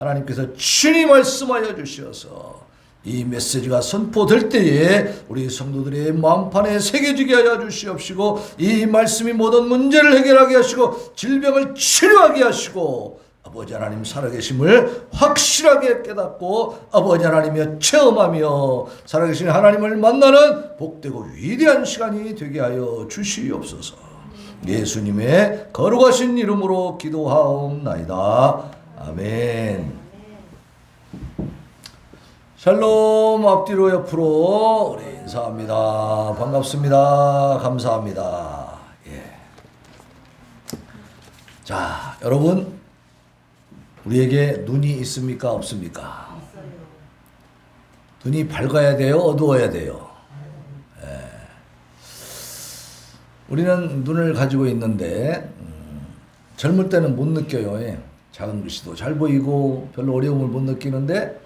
하나님께서 친히 말씀하여 주셔서 이 메시지가 선포될 때에 우리 성도들의 마음판에 새겨지게 하여 주시옵시고, 이 말씀이 모든 문제를 해결하게 하시고 질병을 치료하게 하시고, 아버지 하나님 살아계심을 확실하게 깨닫고 아버지 하나님이여 체험하며 살아계신 하나님을 만나는 복되고 위대한 시간이 되게 하여 주시옵소서. 예수님의 거룩하신 이름으로 기도하옵나이다. 아멘. 샬롬. 앞뒤로 옆으로 우리 인사합니다. 반갑습니다. 감사합니다. 예. 자, 여러분, 우리에게 눈이 있습니까? 없습니까? 눈이 밝아야 돼요? 어두워야 돼요? 예. 우리는 눈을 가지고 있는데 젊을 때는 못 느껴요. 예. 작은 글씨도 잘 보이고 별로 어려움을 못 느끼는데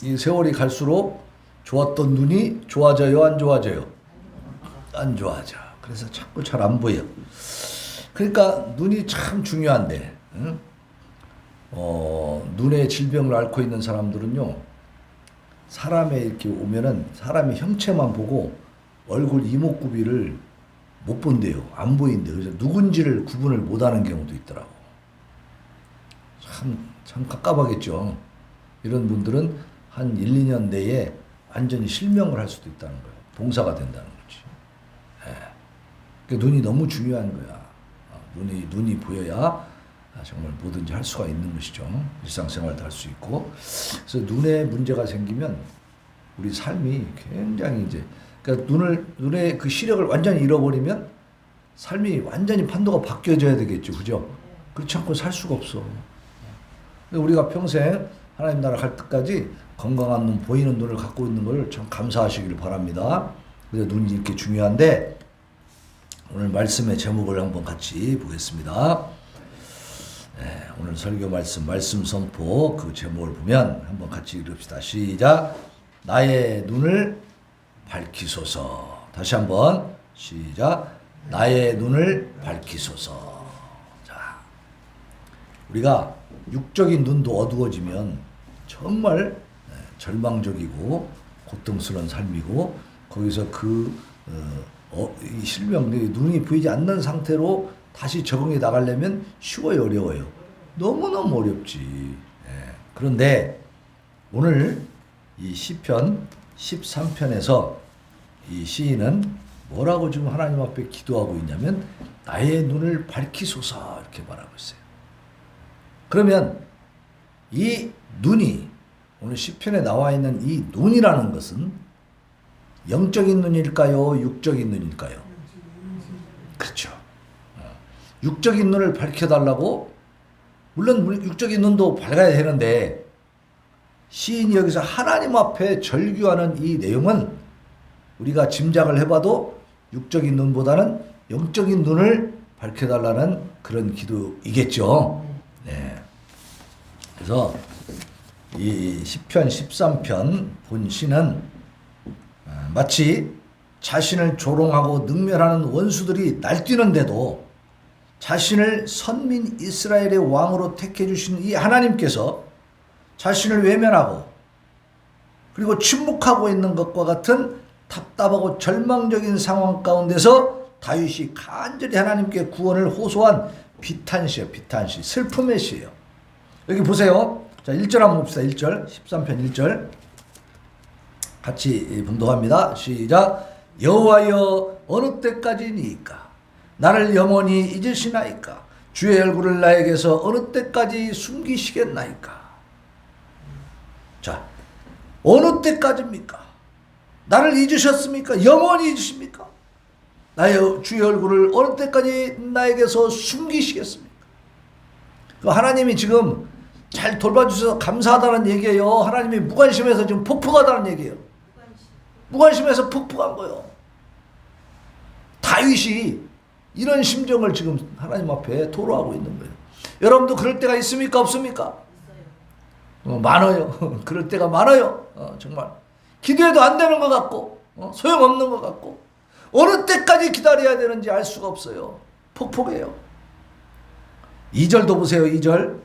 이 세월이 갈수록 좋았던 눈이 좋아져요? 안 좋아져요? 안 좋아져. 그래서 자꾸 잘 안 보여. 그러니까 눈이 참 중요한데, 응? 눈의 질병을 앓고 있는 사람들은요, 사람에 이렇게 오면은 사람의 형체만 보고 얼굴 이목구비를 못 본대요. 안 보인대요. 그래서 누군지를 구분을 못 하는 경우도 있더라고. 참 깝깝하겠죠. 이런 분들은 한 1, 2년 내에 완전히 실명을 할 수도 있다는 거예요. 봉사가 된다는 거지. 예. 그러니까 눈이 너무 중요한 거야. 눈이 보여야 정말 뭐든지 할 수가 있는 것이죠. 일상생활도 할 수 있고. 그래서 눈에 문제가 생기면 우리 삶이 굉장히 그러니까 눈의 그 시력을 완전히 잃어버리면 삶이 완전히 판도가 바뀌어져야 되겠죠. 그죠? 그렇지 않고 살 수가 없어. 우리가 평생 하나님 나라 갈 때까지 건강한 눈, 보이는 눈을 갖고 있는 걸 참 감사하시기를 바랍니다. 그래서 눈이 이렇게 중요한데, 오늘 말씀의 제목을 한번 같이 보겠습니다. 네, 오늘 설교 말씀 선포 그 제목을 보면 한번 같이 읽읍시다. 시작. 나의 눈을 밝히소서. 다시 한번 시작. 나의 눈을 밝히소서. 자, 우리가 육적인 눈도 어두워지면 정말 절망적이고 고통스러운 삶이고, 거기서 이 실명, 눈이 보이지 않는 상태로 다시 적응해 나가려면 쉬워요, 어려워요? 너무너무 어렵지. 그런데 오늘 이 시편 13편에서 이 시인은 뭐라고 지금 하나님 앞에 기도하고 있냐면, 나의 눈을 밝히소서 이렇게 말하고 있어요. 그러면 이 눈이, 오늘 시편에 나와 있는 이 눈이라는 것은 영적인 눈일까요? 육적인 눈일까요? 그렇죠. 육적인 눈을 밝혀달라고, 물론 육적인 눈도 밝아야 되는데, 시인이 여기서 하나님 앞에 절규하는 이 내용은 우리가 짐작을 해봐도 육적인 눈보다는 영적인 눈을 밝혀달라는 그런 기도이겠죠. 네. 그래서 이 시편 13편 본 시는 마치 자신을 조롱하고 능멸하는 원수들이 날뛰는데도 자신을 선민 이스라엘의 왕으로 택해 주신 이 하나님께서 자신을 외면하고 그리고 침묵하고 있는 것과 같은 답답하고 절망적인 상황 가운데서 다윗이 간절히 하나님께 구원을 호소한 비탄시예요. 비탄시. 슬픔의 시예요. 여기 보세요. 자, 1절 한번 봅시다. 1절. 13편 1절. 같이 봉독합니다. 시작. 여호와여, 어느 때까지니이까? 나를 영원히 잊으시나이까? 주의 얼굴을 나에게서 어느 때까지 숨기시겠나이까? 자, 어느 때까지입니까? 나를 잊으셨습니까? 영원히 잊으십니까? 나의 주의 얼굴을 어느 때까지 나에게서 숨기시겠습니까? 하나님이 지금 잘 돌봐주셔서 감사하다는 얘기예요. 하나님이 무관심해서 지금 폭풍하다는 얘기예요. 무관심해서 폭풍한 거예요. 다윗이 이런 심정을 지금 하나님 앞에 토로하고 있는 거예요. 여러분도 그럴 때가 있습니까? 없습니까? 많아요. 그럴 때가 많아요. 정말 기도해도 안 되는 것 같고 소용없는 것 같고 어느 때까지 기다려야 되는지 알 수가 없어요. 폭풍해요. 2절도 보세요. 2절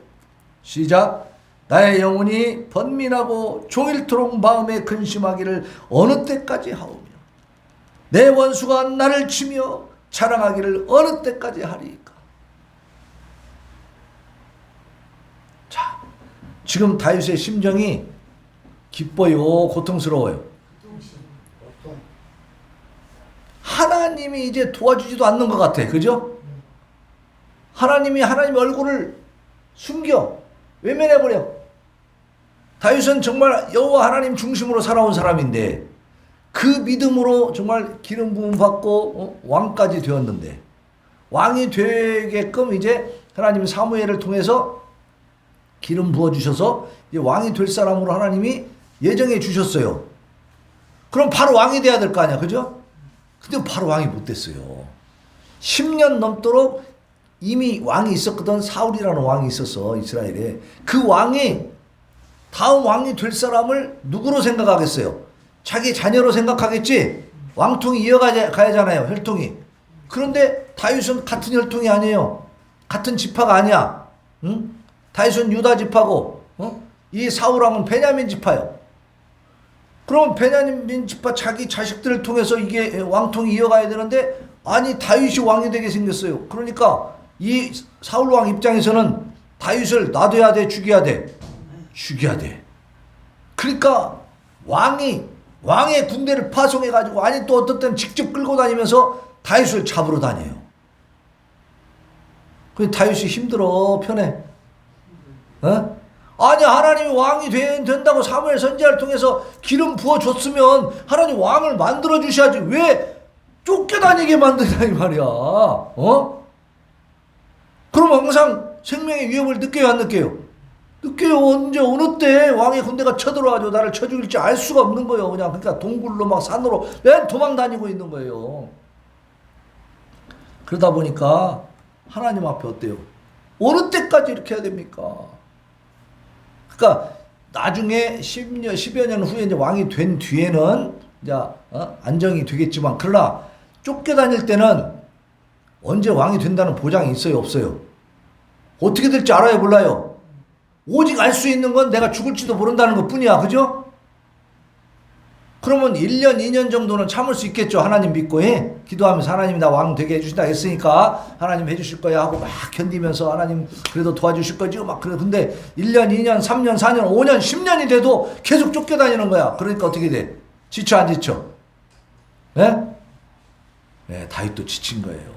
시작. 나의 영혼이 번민하고 종일토록 마음에 근심하기를 어느 때까지 하오며 내 원수가 나를 치며 자랑하기를 어느 때까지 하리이까. 자, 지금 다윗의 심정이 기뻐요, 고통스러워요? 하나님이 이제 도와주지도 않는 것 같아. 그죠? 하나님의 얼굴을 숨겨 외면해버려. 다윗은 정말 여호와 하나님 중심으로 살아온 사람인데 그 믿음으로 정말 기름 부음 받고 왕까지 되었는데 왕이 되게끔 이제 하나님 사무엘을 통해서 기름 부어주셔서 이제 왕이 될 사람으로 하나님이 예정해 주셨어요. 그럼 바로 왕이 돼야 될 거 아니야. 그죠? 근데 바로 왕이 못 됐어요. 10년 넘도록 이미 왕이 있었거든. 사울이라는 왕이 있었어, 이스라엘에. 그 왕이 다음 왕이 될 사람을 누구로 생각하겠어요? 자기 자녀로 생각하겠지? 왕통이 이어가야잖아요, 혈통이. 그런데 다윗은 같은 혈통이 아니에요. 같은 지파가 아니야. 응? 다윗은 유다 지파고, 이 사울왕은 베냐민 지파예요. 그럼 베냐민 지파 자기 자식들을 통해서 이게 왕통이 이어가야 되는데, 아니, 다윗이 왕이 되게 생겼어요. 그러니까 이 사울왕 입장에서는 다윗을 놔둬야 돼, 죽여야 돼? 죽여야 돼. 그러니까 왕의 군대를 파송해가지고, 아니 또 어떨 땐 직접 끌고 다니면서 다윗을 잡으러 다녀요. 근데 다윗이 힘들어, 편해? 어? 아니, 하나님이 왕이 된다고 사무엘 선지자를 통해서 기름 부어줬으면 하나님 왕을 만들어 주셔야지. 왜 쫓겨다니게 만드냐 이 말이야. 그럼 항상 생명의 위협을 느껴요, 안 느껴요? 느껴요. 언제 어느 때 왕의 군대가 쳐들어와가지고 나를 쳐 죽일지 알 수가 없는 거예요. 그냥 그러니까 동굴로 막 산으로 맨 도망 다니고 있는 거예요. 그러다 보니까 하나님 앞에 어때요? 어느 때까지 이렇게 해야 됩니까? 그러니까 나중에 10여 년 후에 이제 왕이 된 뒤에는 이제 안정이 되겠지만, 그러나 쫓겨다닐 때는 언제 왕이 된다는 보장이 있어요, 없어요? 어떻게 될지 알아요, 몰라요? 오직 알 수 있는 건 내가 죽을지도 모른다는 것 뿐이야. 그죠? 그러면 1년, 2년 정도는 참을 수 있겠죠. 하나님 믿고 기도하면서 하나님이 나 왕 되게 해주신다 했으니까 하나님 해주실 거야 하고 막 견디면서 하나님 그래도 도와주실 거지 막 그래. 근데 1년, 2년, 3년, 4년, 5년, 10년이 돼도 계속 쫓겨다니는 거야. 그러니까 어떻게 돼? 지쳐 안 지쳐? 네? 네, 다윗도 지친 거예요.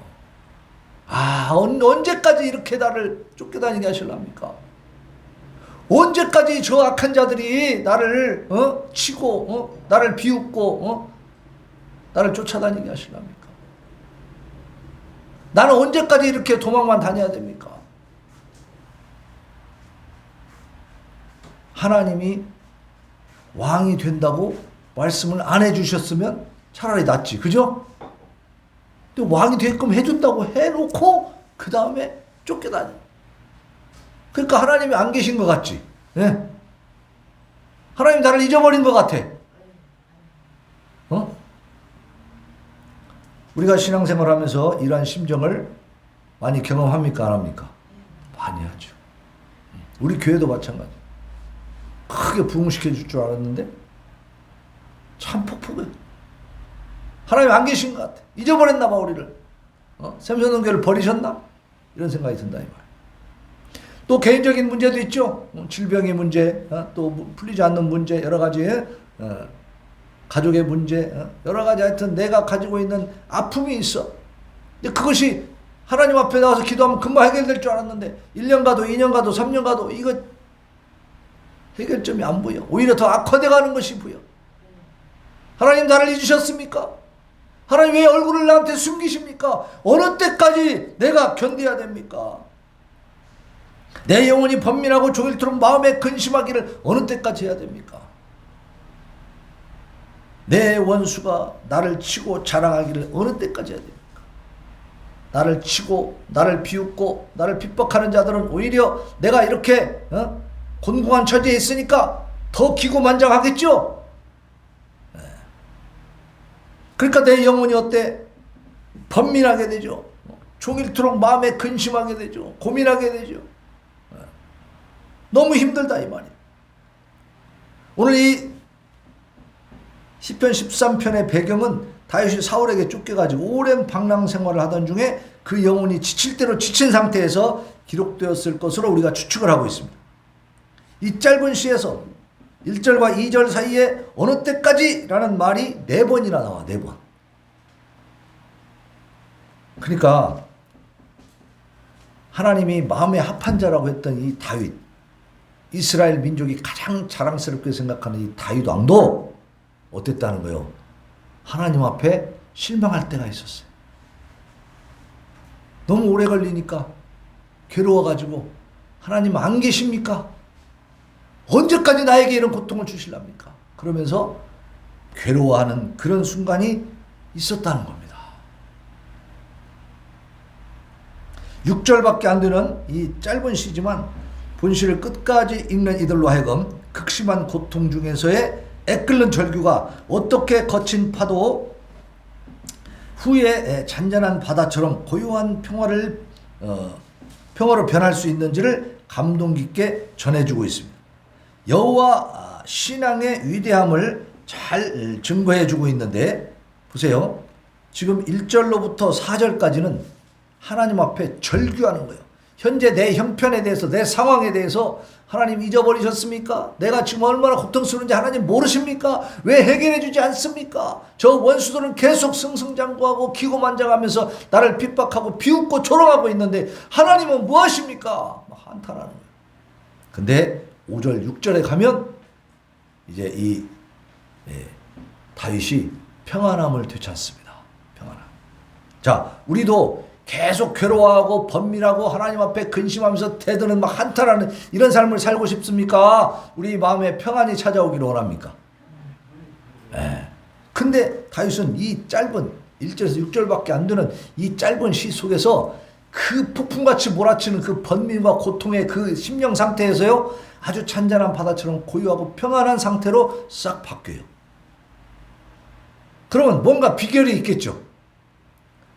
아, 언제까지 이렇게 나를 쫓겨다니게 하실랍니까? 언제까지 저 악한 자들이 나를 치고 나를 비웃고 나를 쫓아다니게 하실랍니까? 나는 언제까지 이렇게 도망만 다녀야 됩니까? 하나님이 왕이 된다고 말씀을 안 해주셨으면 차라리 낫지. 그죠? 근데 왕이 되게끔 해준다고 해놓고 그 다음에 쫓겨다녀. 그러니까 하나님이 안 계신 것 같지. 예? 하나님 나를 잊어버린 것 같아. 우리가 신앙생활하면서 이러한 심정을 많이 경험합니까, 안 합니까? 많이 하죠. 우리 교회도 마찬가지. 크게 부흥시켜 줄 줄 알았는데 참 폭폭해. 하나님 안 계신 것 같아. 잊어버렸나 봐, 우리를. 샘선동교를 버리셨나? 이런 생각이 든다 이 말. 또 개인적인 문제도 있죠. 질병의 문제, 또 풀리지 않는 문제, 여러 가지 가족의 문제, 여러 가지 하여튼 내가 가지고 있는 아픔이 있어. 근데 그것이 하나님 앞에 나와서 기도하면 금방 해결될 줄 알았는데 1년 가도 2년 가도 3년 가도 이거 해결점이 안 보여. 오히려 더 악화돼 가는 것이 보여. 하나님 나를 잊으셨습니까? 하나님 왜 얼굴을 나한테 숨기십니까? 어느 때까지 내가 견뎌야 됩니까? 내 영혼이 번민하고 종일토록 마음에 근심하기를 어느 때까지 해야 됩니까? 내 원수가 나를 치고 자랑하기를 어느 때까지 해야 됩니까? 나를 치고 나를 비웃고 나를 핍박하는 자들은 오히려 내가 이렇게 곤궁한 처지에 있으니까 더 기고만장하겠죠? 그러니까 내 영혼이 어때? 번민하게 되죠. 종일토록 마음에 근심하게 되죠. 고민하게 되죠. 너무 힘들다 이 말이에요. 오늘 이 시편 13편의 배경은 다윗이 사울에게 쫓겨가지고 오랜 방랑 생활을 하던 중에 그 영혼이 지칠 대로 지친 상태에서 기록되었을 것으로 우리가 추측을 하고 있습니다. 이 짧은 시에서 1절과 2절 사이에 어느 때까지 라는 말이 4번이나 나와. 4번. 그러니까 하나님이 마음에 합한 자라고 했던 이 다윗, 이스라엘 민족이 가장 자랑스럽게 생각하는 이 다윗 왕도 어땠다는 거예요? 하나님 앞에 실망할 때가 있었어요. 너무 오래 걸리니까 괴로워가지고 하나님 안 계십니까? 언제까지 나에게 이런 고통을 주실랍니까? 그러면서 괴로워하는 그런 순간이 있었다는 겁니다. 6절밖에 안 되는 이 짧은 시지만 본시를 끝까지 읽는 이들로 하여금 극심한 고통 중에서의 애끓는 절규가 어떻게 거친 파도 후에 잔잔한 바다처럼 고요한 평화로 변할 수 있는지를 감동 깊게 전해주고 있습니다. 여호와 신앙의 위대함을 잘 증거해주고 있는데 보세요. 지금 1절로부터 4절까지는 하나님 앞에 절규하는 거예요. 현재 내 형편에 대해서, 내 상황에 대해서 하나님 잊어버리셨습니까? 내가 지금 얼마나 고통스러운지 하나님 모르십니까? 왜 해결해 주지 않습니까? 저 원수들은 계속 승승장구하고 기고만장하면서 나를 핍박하고 비웃고 조롱하고 있는데 하나님은 뭐 하십니까? 한탄하는 거예요. 근데 5절, 6절에 가면 이제 다윗이 평안함을 되찾습니다. 평안함. 자, 우리도 계속 괴로워하고 번민하고 하나님 앞에 근심하면서 대드는 막 한탄하는 이런 삶을 살고 싶습니까? 우리 마음에 평안이 찾아오기를 원합니까? 네. 근데 다윗은 이 짧은 1절에서 6절밖에 안 되는 이 짧은 시 속에서 그 폭풍같이 몰아치는 그 번민과 고통의 그 심령 상태에서요, 아주 잔잔한 바다처럼 고요하고 평안한 상태로 싹 바뀌어요. 그러면 뭔가 비결이 있겠죠.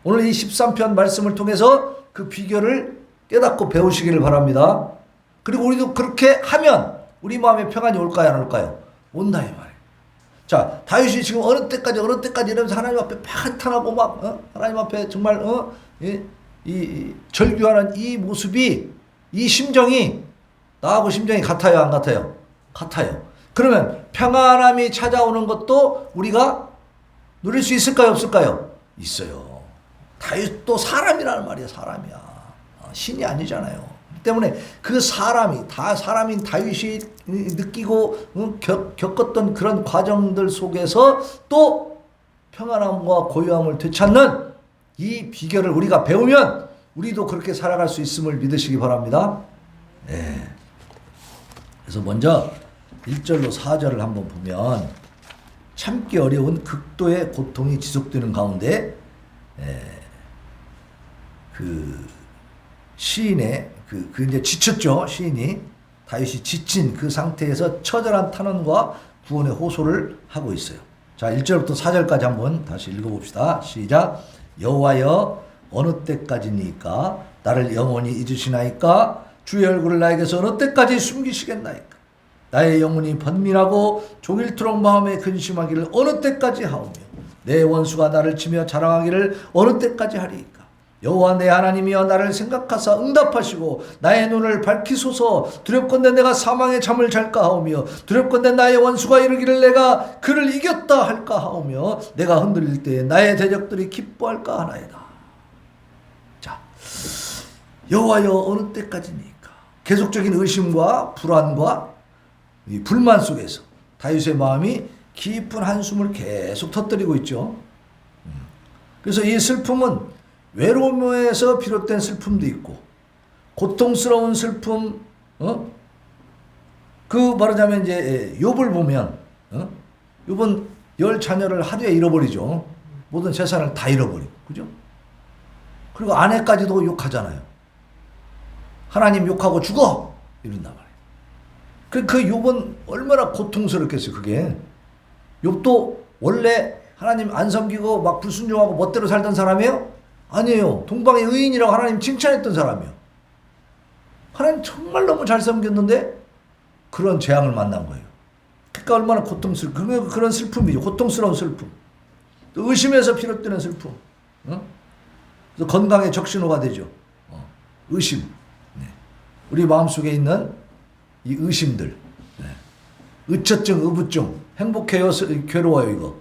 오늘 이 13편 말씀을 통해서 그 비결을 깨닫고 배우시기를 바랍니다. 그리고 우리도 그렇게 하면 우리 마음에 평안이 올까요, 안 올까요? 온다 이 말이에요. 자, 다윗이 지금 어느 때까지 이러면서 하나님 앞에 한탄하고 막 하나님 앞에 정말 이 절규하는 이 모습이, 이 심정이 나하고 심정이 같아요, 안 같아요? 같아요. 그러면 평안함이 찾아오는 것도 우리가 누릴 수 있을까요, 없을까요? 있어요. 다윗도 사람이라는 말이야. 사람이야. 신이 아니잖아요. 때문에 그 사람이, 다 사람인 다윗이 느끼고 겪었던 그런 과정들 속에서 또 평안함과 고요함을 되찾는 이 비결을 우리가 배우면 우리도 그렇게 살아갈 수 있음을 믿으시기 바랍니다. 네. 그래서 먼저 1절로 4절을 한번 보면 참기 어려운 극도의 고통이 지속되는 가운데 그 시인의 이제 지쳤죠. 시인이 다윗이 지친 그 상태에서 처절한 탄원과 구원의 호소를 하고 있어요. 자, 1절부터 4절까지 한번 다시 읽어봅시다. 시작. 여호와여 어느 때까지니까 나를 영원히 잊으시나이까? 주의 얼굴을 나에게서 어느 때까지 숨기시겠나이까? 나의 영혼이 번민하고 종일토록 마음에 근심하기를 어느 때까지 하오며 내 원수가 나를 치며 자랑하기를 어느 때까지 하리이까? 여호와 내 하나님이여 나를 생각하사 응답하시고 나의 눈을 밝히소서. 두렵건대 내가 사망의 잠을 잘까 하오며 두렵건대 나의 원수가 이르기를 내가 그를 이겼다 할까 하오며 내가 흔들릴 때에 나의 대적들이 기뻐할까 하나이다. 자, 여호와여 어느 때까지니까? 계속적인 의심과 불안과 이 불만 속에서 다윗의 마음이 깊은 한숨을 계속 터뜨리고 있죠. 그래서 이 슬픔은 외로움에서 비롯된 슬픔도 있고 고통스러운 슬픔, 그 말하자면 이제 욥을 보면 욥은 10자녀를 하루에 잃어버리죠. 모든 재산을 다 잃어버리고, 그죠? 그리고 아내까지도 욕하잖아요. 하나님 욕하고 죽어 이런단 말이에요. 그 욥은 얼마나 고통스럽겠어요. 그게 욥도 원래 하나님 안 섬기고 막 불순종하고 멋대로 살던 사람이에요? 아니에요. 동방의 의인이라고 하나님 칭찬했던 사람이에요. 하나님 정말 너무 잘 섬겼는데 그런 재앙을 만난 거예요. 그러니까 얼마나 그런 슬픔이죠. 고통스러운 슬픔. 또 의심에서 비롯되는 슬픔. 그래서 건강의 적신호가 되죠. 의심. 네. 우리 마음속에 있는 이 의심들. 네. 의처증, 의부증. 행복해요, 괴로워요, 이거.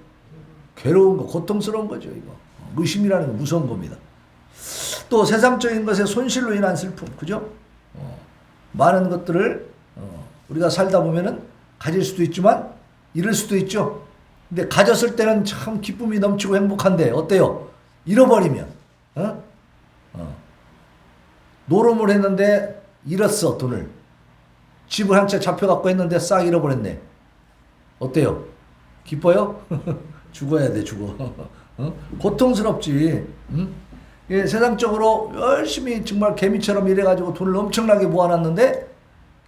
괴로운 거, 고통스러운 거죠, 이거. 의심이라는 건 무서운 겁니다. 또 세상적인 것의 손실로 인한 슬픔, 그죠? 많은 것들을 우리가 살다 보면은 가질 수도 있지만 잃을 수도 있죠. 근데 가졌을 때는 참 기쁨이 넘치고 행복한데 어때요? 잃어버리면 노름을 했는데 잃었어, 돈을. 집을 한 채 잡혀갖고 했는데 싹 잃어버렸네. 어때요? 기뻐요? 죽어야 돼, 죽어. 고통스럽지. 예, 세상적으로 열심히 정말 개미처럼 일해가지고 돈을 엄청나게 모아놨는데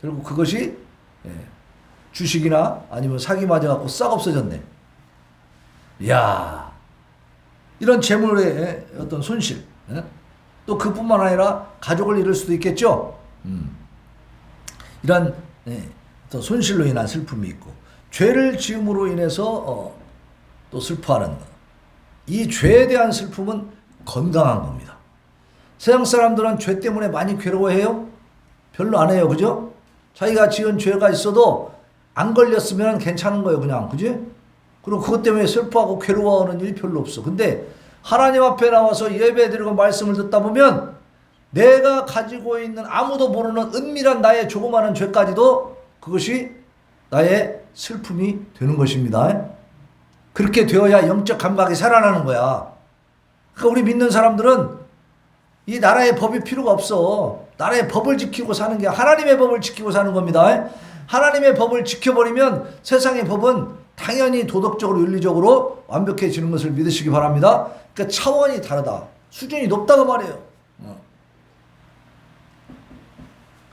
결국 그것이 주식이나 아니면 사기 맞아갖고 싹 없어졌네. 이야, 이런 재물의 어떤 손실. 또 그뿐만 아니라 가족을 잃을 수도 있겠죠. 이런 또 손실로 인한 슬픔이 있고, 죄를 지음으로 인해서 또 슬퍼하는 것. 이 죄에 대한 슬픔은 건강한 겁니다. 세상 사람들은 죄 때문에 많이 괴로워해요? 별로 안 해요. 그죠? 자기가 지은 죄가 있어도 안 걸렸으면 괜찮은 거예요. 그냥. 그지? 그리고 그것 때문에 슬퍼하고 괴로워하는 일이 별로 없어. 근데 하나님 앞에 나와서 예배 드리고 말씀을 듣다 보면 내가 가지고 있는 아무도 모르는 은밀한 나의 조그마한 죄까지도 그것이 나의 슬픔이 되는 것입니다. 그렇게 되어야 영적 감각이 살아나는 거야. 그러니까 우리 믿는 사람들은 이 나라의 법이 필요가 없어. 나라의 법을 지키고 사는 게 하나님의 법을 지키고 사는 겁니다. 하나님의 법을 지켜버리면 세상의 법은 당연히 도덕적으로 윤리적으로 완벽해지는 것을 믿으시기 바랍니다. 그러니까 차원이 다르다. 수준이 높다고 말이에요.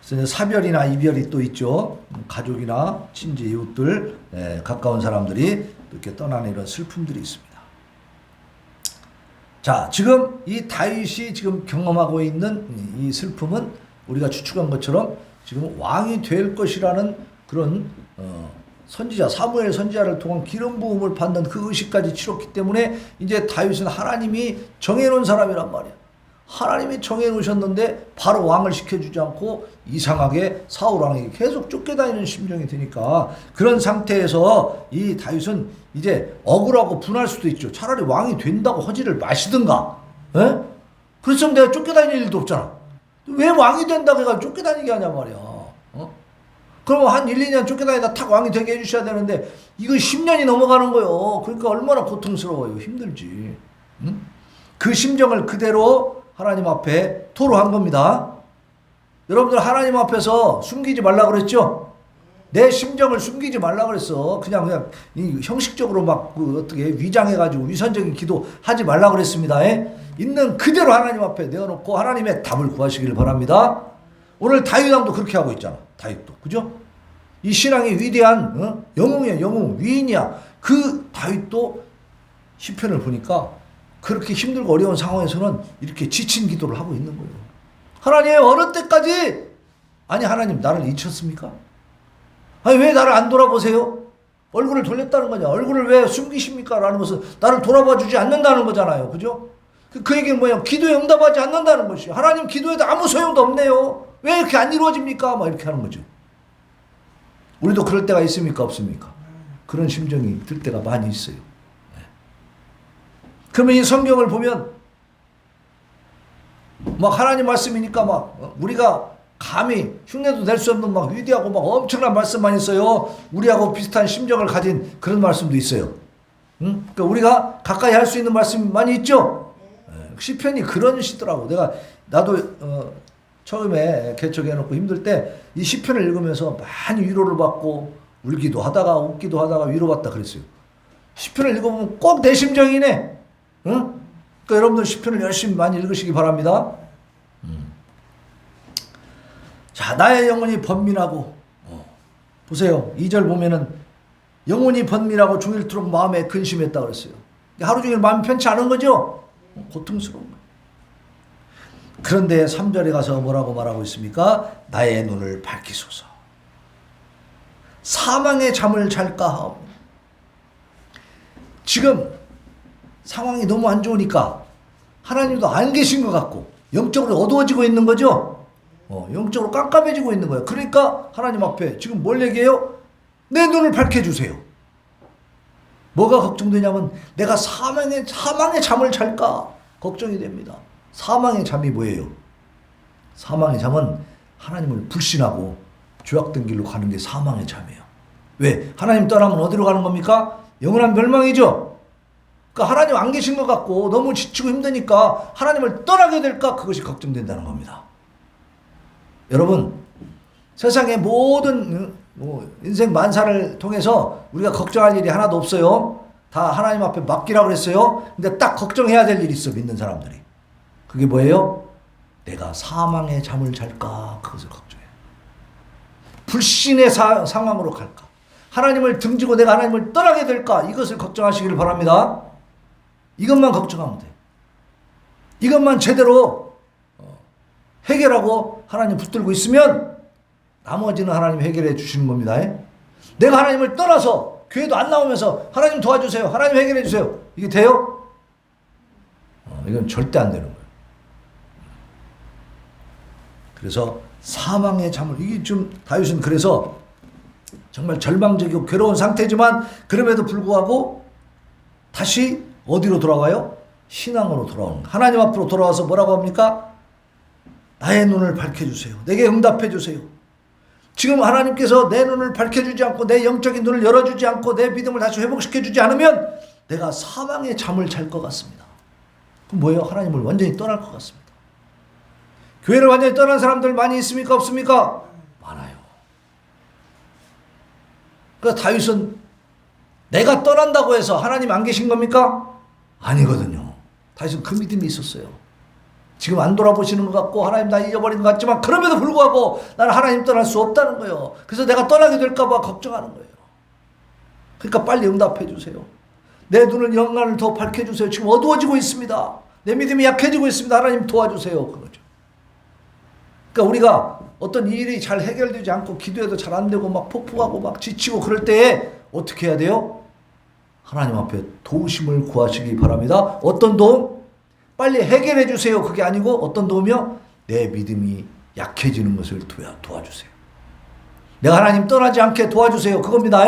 그래서 사별이나 이별이 또 있죠. 가족이나 친지, 이웃들, 가까운 사람들이 이렇게 떠나는 이런 슬픔들이 있습니다. 자, 지금 이 다윗이 지금 경험하고 있는 이 슬픔은 우리가 추측한 것처럼 지금 왕이 될 것이라는 그런 선지자, 사무엘 선지자를 통한 기름 부음을 받는 그 의식까지 치렀기 때문에 이제 다윗은 하나님이 정해놓은 사람이란 말이야. 하나님이 정해놓으셨는데 바로 왕을 시켜주지 않고 이상하게 사울 왕에게 계속 쫓겨다니는 심정이 되니까 그런 상태에서 이 다윗은 이제 억울하고 분할 수도 있죠. 차라리 왕이 된다고 허지를 마시든가. 에? 그랬으면 내가 쫓겨다닐 일도 없잖아. 왜 왕이 된다고 해가지고 쫓겨다니게 하냐 말이야. 그러면 한 1, 2년 쫓겨다니다 탁 왕이 되게 해주셔야 되는데 이거 10년이 넘어가는 거예요. 그러니까 얼마나 고통스러워요. 힘들지. 응? 그 심정을 그대로 하나님 앞에 토로한 겁니다. 여러분들 하나님 앞에서 숨기지 말라 그랬죠? 내 심정을 숨기지 말라 그랬어. 그냥 형식적으로 막 어떻게 위장해가지고 위선적인 기도 하지 말라 그랬습니다. 있는 그대로 하나님 앞에 내어놓고 하나님의 답을 구하시길 바랍니다. 오늘 다윗 왕도 그렇게 하고 있잖아. 다윗도. 그죠? 이 신앙이 위대한 영웅이야. 영웅. 위인이야. 그 다윗도 시편을 보니까 그렇게 힘들고 어려운 상황에서는 이렇게 지친 기도를 하고 있는 거예요. 하나님 어느 때까지 아니 하나님 나를 잊혔습니까? 아니 왜 나를 안 돌아보세요? 얼굴을 돌렸다는 거냐. 얼굴을 왜 숨기십니까? 라는 것은 나를 돌아봐 주지 않는다는 거잖아요. 그죠? 그 얘기는 뭐예요? 기도에 응답하지 않는다는 것이. 하나님 기도에도 아무 소용도 없네요. 왜 이렇게 안 이루어집니까? 막 이렇게 하는 거죠. 우리도 그럴 때가 있습니까? 없습니까? 그런 심정이 들 때가 많이 있어요. 그러면 이 성경을 보면 막 하나님 말씀이니까 막 우리가 감히 흉내도 낼 수 없는 막 위대하고 막 엄청난 말씀만 있어요. 우리하고 비슷한 심정을 가진 그런 말씀도 있어요. 응? 그러니까 우리가 가까이 할 수 있는 말씀이 많이 있죠. 시편이 그런 시더라고. 나도 처음에 개척해놓고 힘들 때 이 시편을 읽으면서 많이 위로를 받고 울기도 하다가 웃기도 하다가 위로받다 그랬어요. 시편을 읽어보면 꼭 내 심정이네. 응? 그러니까 여러분들 시편을 열심히 많이 읽으시기 바랍니다. 자, 나의 영혼이 번민하고 보세요. 2절 보면은 영혼이 번민하고 종일토록 마음에 근심했다 그랬어요. 하루 종일 마음이 편치 않은 거죠. 고통스러운 거예요. 그런데 3절에 가서 뭐라고 말하고 있습니까? 나의 눈을 밝히소서. 사망의 잠을 잘까 하오. 지금 상황이 너무 안 좋으니까 하나님도 안 계신 것 같고 영적으로 어두워지고 있는 거죠. 영적으로 깜깜해지고 있는 거예요. 그러니까 하나님 앞에 지금 뭘 얘기해요? 내 눈을 밝혀주세요. 뭐가 걱정되냐면 내가 사망의 잠을 잘까 걱정이 됩니다. 사망의 잠이 뭐예요? 사망의 잠은 하나님을 불신하고 죄악된 길로 가는 게 사망의 잠이에요. 왜? 하나님 떠나면 어디로 가는 겁니까? 영원한 멸망이죠. 그러니까 하나님 안 계신 것 같고 너무 지치고 힘드니까 하나님을 떠나게 될까 그것이 걱정된다는 겁니다. 여러분, 세상의 모든 인생 만사를 통해서 우리가 걱정할 일이 하나도 없어요. 다 하나님 앞에 맡기라고 그랬어요. 근데 딱 걱정해야 될 일이 있어, 믿는 사람들이. 그게 뭐예요? 내가 사망의 잠을 잘까? 그것을 걱정해요. 불신의 상황으로 갈까? 하나님을 등지고 내가 하나님을 떠나게 될까? 이것을 걱정하시기를 바랍니다. 이것만 걱정하면 돼. 이것만 제대로 해결하고 하나님 붙들고 있으면 나머지는 하나님 해결해 주시는 겁니다. 내가 하나님을 떠나서 교회도 안 나오면서 하나님 도와주세요. 하나님 해결해 주세요. 이게 돼요? 이건 절대 안 되는 거예요. 그래서 사망의 잠을, 이게 좀 다윗은 그래서 정말 절망적이고 괴로운 상태지만 그럼에도 불구하고 다시 어디로 돌아와요? 신앙으로 돌아오는 거예요. 하나님 앞으로 돌아와서 뭐라고 합니까? 나의 눈을 밝혀주세요. 내게 응답해주세요. 지금 하나님께서 내 눈을 밝혀주지 않고 내 영적인 눈을 열어주지 않고 내 믿음을 다시 회복시켜주지 않으면 내가 사망의 잠을 잘 것 같습니다. 그럼 뭐예요? 하나님을 완전히 떠날 것 같습니다. 교회를 완전히 떠난 사람들 많이 있습니까? 없습니까? 많아요. 그러니까 다윗은 내가 떠난다고 해서 하나님 안 계신 겁니까? 아니거든요. 다윗은 그 믿음이 있었어요. 지금 안 돌아보시는 것 같고 하나님 나 잊어버린 것 같지만 그럼에도 불구하고 나는 하나님 떠날 수 없다는 거예요. 그래서 내가 떠나게 될까 봐 걱정하는 거예요. 그러니까 빨리 응답해 주세요. 내 눈을 영안을 더 밝혀주세요. 지금 어두워지고 있습니다. 내 믿음이 약해지고 있습니다. 하나님 도와주세요. 그거죠. 그러니까 우리가 어떤 일이 잘 해결되지 않고 기도해도 잘 안 되고 막 폭풍하고 막 지치고 그럴 때에 어떻게 해야 돼요? 하나님 앞에 도우심을 구하시기 바랍니다. 어떤 도움? 빨리 해결해 주세요. 그게 아니고 어떤 도움이요? 내 믿음이 약해지는 것을 도와주세요. 내가 하나님 떠나지 않게 도와주세요. 그겁니다.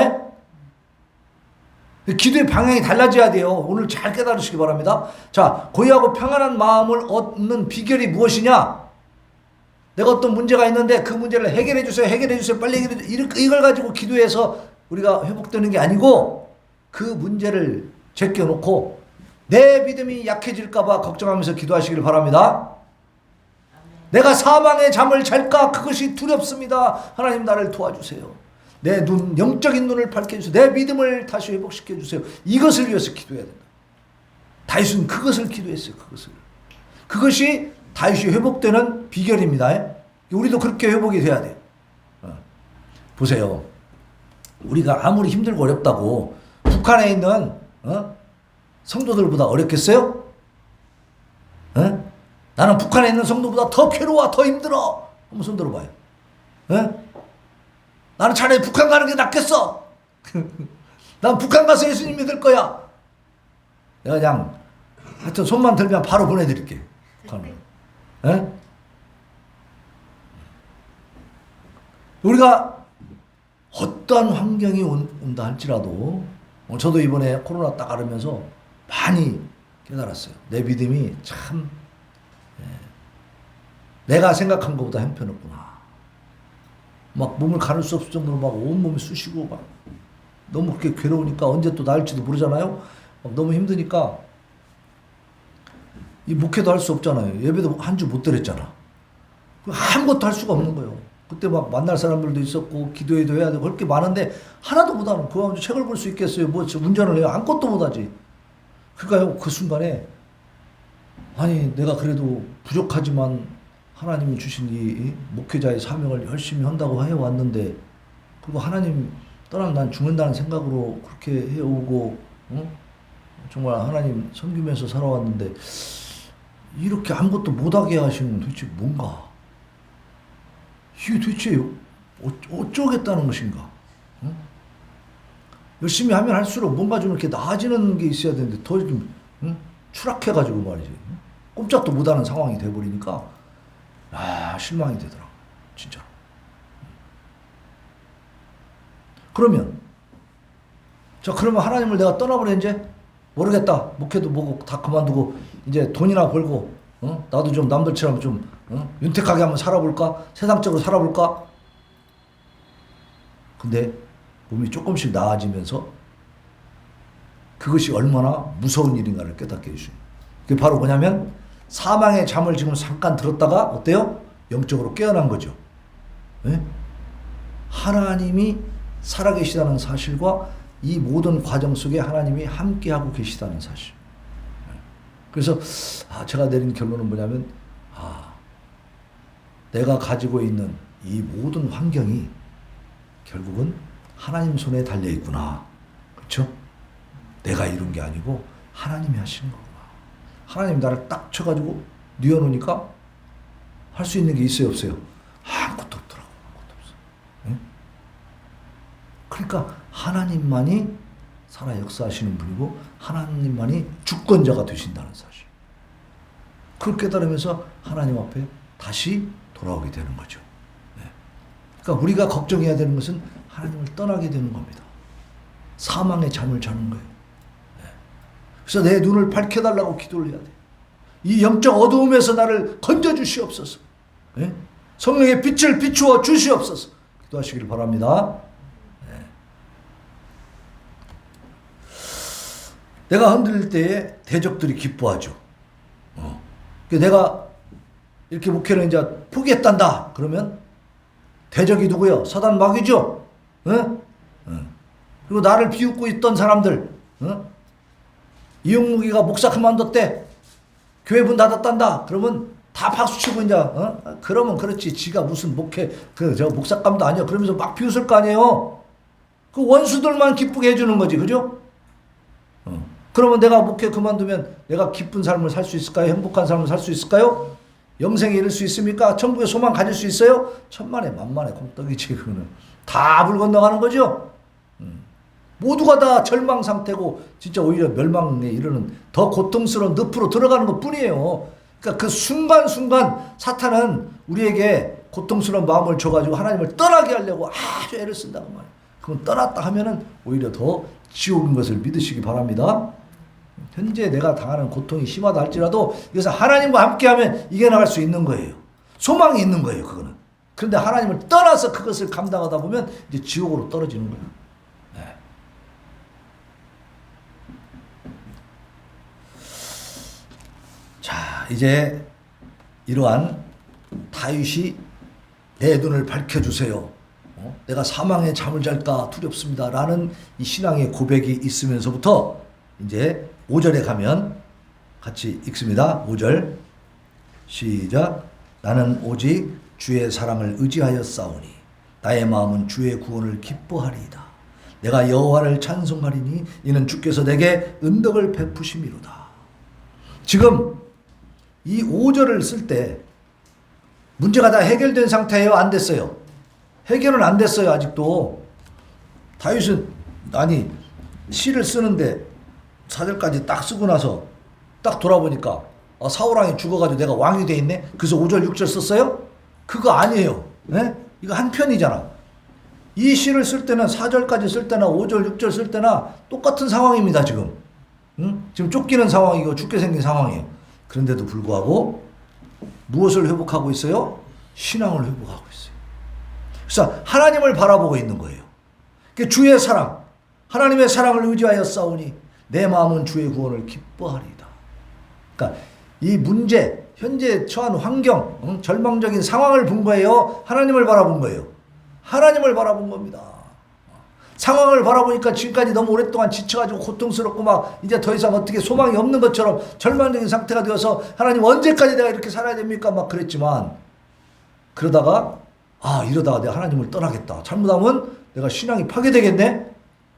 기도의 방향이 달라져야 돼요. 오늘 잘 깨달으시기 바랍니다. 자, 고요하고 평안한 마음을 얻는 비결이 무엇이냐? 내가 어떤 문제가 있는데 그 문제를 해결해 주세요. 해결해 주세요. 빨리 해결해 주세요. 이걸 가지고 기도해서 우리가 회복되는 게 아니고 그 문제를 제껴놓고 내 믿음이 약해질까 봐 걱정하면서 기도하시길 바랍니다. 내가 사망의 잠을 잘까? 그것이 두렵습니다. 하나님 나를 도와주세요. 내 눈, 영적인 눈을 밝혀주세요. 내 믿음을 다시 회복시켜주세요. 이것을 위해서 기도해야 된다. 다윗은 그것을 기도했어요. 그것이 다윗이 회복되는 비결입니다. 우리도 그렇게 회복이 돼야 돼요. 보세요. 우리가 아무리 힘들고 어렵다고 북한에 있는 성도들보다 어렵겠어요? 나는 북한에 있는 성도보다 더 괴로워, 더 힘들어. 한번 손 들어봐요. 나는 차라리 북한 가는 게 낫겠어. 난 북한 가서 예수님 믿을 거야. 내가 그냥 하여튼 손만 들면 바로 보내드릴게. 북한으로. 우리가 어떤 환경이 온다 할지라도 저도 이번에 코로나 딱 앓으면서 많이 깨달았어요. 내 믿음이 참 내가 생각한 것보다 형편없구나. 막 몸을 가눌 수 없을 정도로 막 온몸이 쑤시고 막 너무 그렇게 괴로우니까 언제 또 나을지도 모르잖아요. 막 너무 힘드니까 이 목회도 할 수 없잖아요. 예배도 한 주 못 드렸잖아. 아무것도 할 수가 없는 거예요. 그때 막 만날 사람들도 있었고 기도회도 해야 되고 할 게 많은데 하나도 못하는 그 가운데 책을 볼 수 있겠어요. 뭐 운전을 해요. 아무것도 못하지. 그러니까 그 순간에 아니 내가 그래도 부족하지만 하나님이 주신 이 목회자의 사명을 열심히 한다고 해왔는데 그리고 하나님 떠나면 난 죽는다는 생각으로 그렇게 해오고 정말 하나님 섬기면서 살아왔는데 이렇게 아무것도 못하게 하시는 도대체 뭔가? 이게 도대체 어쩌겠다는 것인가? 응? 열심히 하면 할수록 뭔가 좀 이렇게 나아지는 게 있어야 되는데 더 좀, 응? 추락해가지고 말이지. 응? 꼼짝도 못하는 상황이 돼버리니까 실망이 되더라고. 진짜. 그러면 그러면 하나님을 내가 떠나버려 이제? 모르겠다. 목회도 뭐고 다 그만두고 이제 돈이나 벌고 나도 좀 남들처럼 좀 윤택하게 한번 살아볼까? 세상적으로 살아볼까? 근데 몸이 조금씩 나아지면서 그것이 얼마나 무서운 일인가를 깨닫게 해주시는 그게 바로 뭐냐면 사망의 잠을 지금 잠깐 들었다가 어때요? 영적으로 깨어난 거죠. 네? 하나님이 살아계시다는 사실과 이 모든 과정 속에 하나님이 함께하고 계시다는 사실. 그래서 제가 내린 결론은 뭐냐면 내가 가지고 있는 이 모든 환경이 결국은 하나님 손에 달려있구나. 그렇죠? 내가 이룬 게 아니고 하나님이 하시는 거구나. 하나님이 나를 딱 쳐가지고 뉘어놓으니까 할 수 있는 게 있어요 없어요? 아무것도 없더라고. 아무것도 없어. 응? 그러니까 하나님만이 살아 역사하시는 분이고 하나님만이 주권자가 되신다는 사실. 그걸 깨달으면서 하나님 앞에 다시 돌아오게 되는 거죠. 네. 그러니까 우리가 걱정해야 되는 것은 하나님을 떠나게 되는 겁니다. 사망의 잠을 자는 거예요. 네. 그래서 내 눈을 밝혀달라고 기도를 해야 돼. 이 영적 어두움에서 나를 건져주시옵소서. 네? 성령의 빛을 비추어 주시옵소서. 기도하시길 바랍니다. 네. 내가 흔들릴 때에 대적들이 기뻐하죠. 내가 이렇게 목회를 이제 포기했단다. 그러면 대적이 누구요? 사단 마귀죠. 응? 응. 그리고 나를 비웃고 있던 사람들, 응? 이용무기가 목사 그만뒀대. 교회 문 닫았단다. 그러면 다 박수치고 이제, 그러면 그렇지. 지가 무슨 목사감도 아니야. 그러면서 막 비웃을 거 아니에요. 그 원수들만 기쁘게 해주는 거지. 그죠? 그러면 내가 목회 그만두면 내가 기쁜 삶을 살 수 있을까요? 행복한 삶을 살 수 있을까요? 영생에 이를 수 있습니까? 천국의 소망 가질 수 있어요? 천만에 만만에 콩떡이지. 그거는 다 불 건너가는 거죠. 모두가 다 절망 상태고 진짜 오히려 멸망에 이르는 더 고통스러운 늪으로 들어가는 것 뿐이에요. 그러니까 그 순간순간 사탄은 우리에게 고통스러운 마음을 줘가지고 하나님을 떠나게 하려고 아주 애를 쓴다고 말이에요. 그건 떠났다 하면은 오히려 더 지옥인 것을 믿으시기 바랍니다. 현재 내가 당하는 고통이 심하다 할지라도 이것은 하나님과 함께하면 이겨나갈 수 있는 거예요. 소망이 있는 거예요. 그거는. 그런데 하나님을 떠나서 그것을 감당하다 보면 이제 지옥으로 떨어지는 거예요. 네. 자, 이제 이러한 다윗이 내 눈을 밝혀주세요. 내가 사망의 잠을 잘까 두렵습니다. 라는 이 신앙의 고백이 있으면서부터 이제 5절에 가면 같이 읽습니다. 5절 시작. 나는 오직 주의 사랑을 의지하여 싸우니 나의 마음은 주의 구원을 기뻐하리이다. 내가 여호와를 찬송하리니 이는 주께서 내게 은덕을 베푸심이로다. 지금 이 5절을 쓸 때 문제가 다 해결된 상태예요? 안 됐어요? 해결은 안 됐어요. 아직도. 다윗은 시를 쓰는데 4절까지 딱 쓰고 나서 딱 돌아보니까 사울왕이 죽어가지고 내가 왕이 돼 있네. 그래서 5절 6절 썼어요? 그거 아니에요. 네? 이거 한 편이잖아. 이 시를 쓸 때는 4절까지 쓸 때나 5절 6절 쓸 때나 똑같은 상황입니다. 지금. 지금 쫓기는 상황이고 죽게 생긴 상황이에요. 그런데도 불구하고 무엇을 회복하고 있어요? 신앙을 회복하고 있어요. 그래서 하나님을 바라보고 있는 거예요. 주의 사랑, 하나님의 사랑을 의지하여 싸우니 내 마음은 주의 구원을 기뻐하리이다. 그러니까 이 문제, 현재 처한 환경, 절망적인 상황을 본 거예요? 하나님을 바라본 거예요? 하나님을 바라본 겁니다. 상황을 바라보니까 지금까지 너무 오랫동안 지쳐가지고 고통스럽고 막 이제 더 이상 어떻게 소망이 없는 것처럼 절망적인 상태가 되어서 하나님 언제까지 내가 이렇게 살아야 됩니까? 막 그랬지만 그러다가 이러다가 내가 하나님을 떠나겠다. 잘못하면 내가 신앙이 파괴되겠네?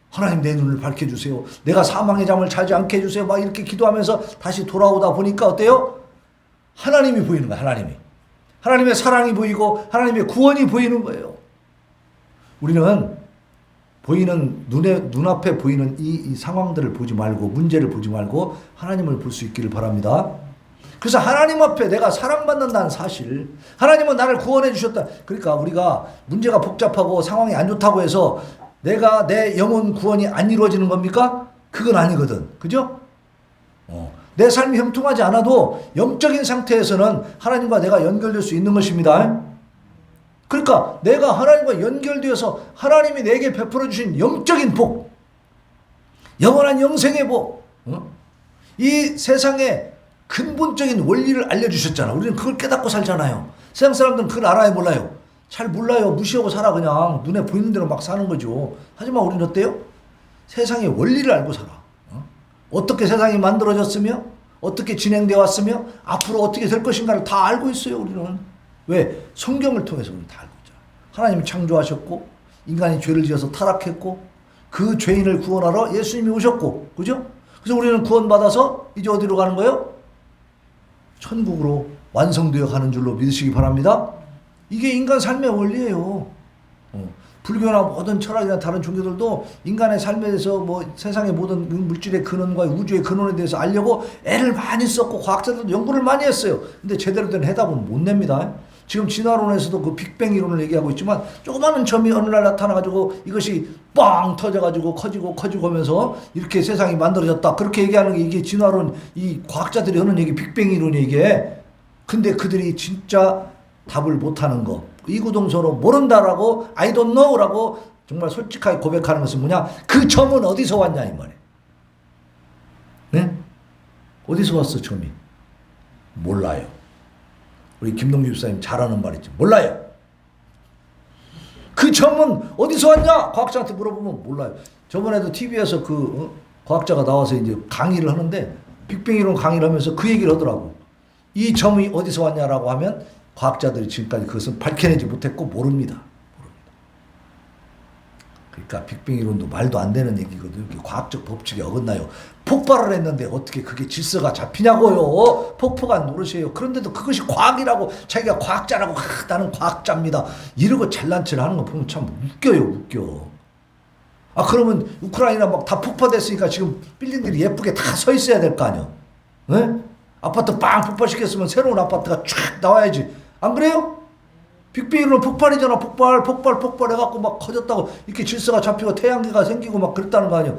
하나님 내 눈을 밝혀주세요. 내가 사망의 잠을 자지 않게 해주세요. 막 이렇게 기도하면서 다시 돌아오다 보니까 어때요? 하나님이 보이는 거야. 하나님이. 하나님의 사랑이 보이고 하나님의 구원이 보이는 거예요. 우리는 보이는 눈앞에 보이는 이 상황들을 보지 말고 문제를 보지 말고 하나님을 볼 수 있기를 바랍니다. 그래서 하나님 앞에 내가 사랑받는다는 사실, 하나님은 나를 구원해 주셨다. 그러니까 우리가 문제가 복잡하고 상황이 안 좋다고 해서 내가 내 영혼 구원이 안 이루어지는 겁니까? 그건 아니거든. 그죠? 내 삶이 형통하지 않아도 영적인 상태에서는 하나님과 내가 연결될 수 있는 것입니다. 그러니까 내가 하나님과 연결되어서 하나님이 내게 베풀어 주신 영적인 복, 영원한 영생의 복, 이 세상의 근본적인 원리를 알려주셨잖아. 우리는 그걸 깨닫고 살잖아요. 세상 사람들은 그걸 알아요, 몰라요? 잘 몰라요. 무시하고 살아. 그냥 눈에 보이는 대로 막 사는 거죠. 하지만 우리는 어때요? 세상의 원리를 알고 살아. 어떻게 세상이 만들어졌으며 어떻게 진행되어 왔으며 앞으로 어떻게 될 것인가를 다 알고 있어요. 우리는. 왜? 성경을 통해서 우리는 다 알고 있잖아. 하나님이 창조하셨고 인간이 죄를 지어서 타락했고 그 죄인을 구원하러 예수님이 오셨고, 그죠? 그래서 우리는 구원받아서 이제 어디로 가는 거예요? 천국으로 완성되어 가는 줄로 믿으시기 바랍니다. 이게 인간 삶의 원리예요. 불교나 모든 철학이나 다른 종교들도 인간의 삶에 대해서 뭐 세상의 모든 물질의 근원과 우주의 근원에 대해서 알려고 애를 많이 썼고 과학자들도 연구를 많이 했어요. 근데 제대로 된 해답은 못 냅니다. 지금 진화론에서도 그 빅뱅 이론을 얘기하고 있지만 조그마한 점이 어느 날 나타나가지고 이것이 빵 터져가지고 커지고 하면서 이렇게 세상이 만들어졌다. 그렇게 얘기하는 게 이게 진화론, 이 과학자들이 하는 얘기 빅뱅 이론이 이게. 근데 그들이 진짜 답을 못하는 거. 이구동성으로 모른다라고 I don't know라고 정말 솔직하게 고백하는 것은 뭐냐? 그 점은 어디서 왔냐 이 말이에요. 네? 어디서 왔어 점이? 몰라요. 우리 김동규 집사님 잘하는 말이지. 몰라요. 그 점은 어디서 왔냐? 과학자한테 물어보면 몰라요. 저번에도 TV에서 과학자가 나와서 이제 강의를 하는데 빅뱅 이론 강의를 하면서 그 얘기를 하더라고. 이 점이 어디서 왔냐라고 하면 과학자들이 지금까지 그것은 밝혀내지 못했고 모릅니다. 그러니까 빅뱅 이론도 말도 안 되는 얘기거든요. 과학적 법칙에 어긋나요. 폭발을 했는데 어떻게 그게 질서가 잡히냐고요. 폭포가 노릇이에요. 그런데도 그것이 과학이라고 자기가 과학자라고 나는 과학자입니다. 이러고 잘난 체를 하는 거 보면 참 웃겨요. 웃겨. 그러면 우크라이나 막 다 폭파됐으니까 지금 빌딩들이 예쁘게 다 서 있어야 될 거 아니야. 네? 아파트 빵 폭발시켰으면 새로운 아파트가 쫙 나와야지. 안 그래요? 빅뱅으로 폭발이잖아. 폭발 해갖고 막 커졌다고 이렇게 질서가 잡히고 태양계가 생기고 막 그랬다는 거 아니에요.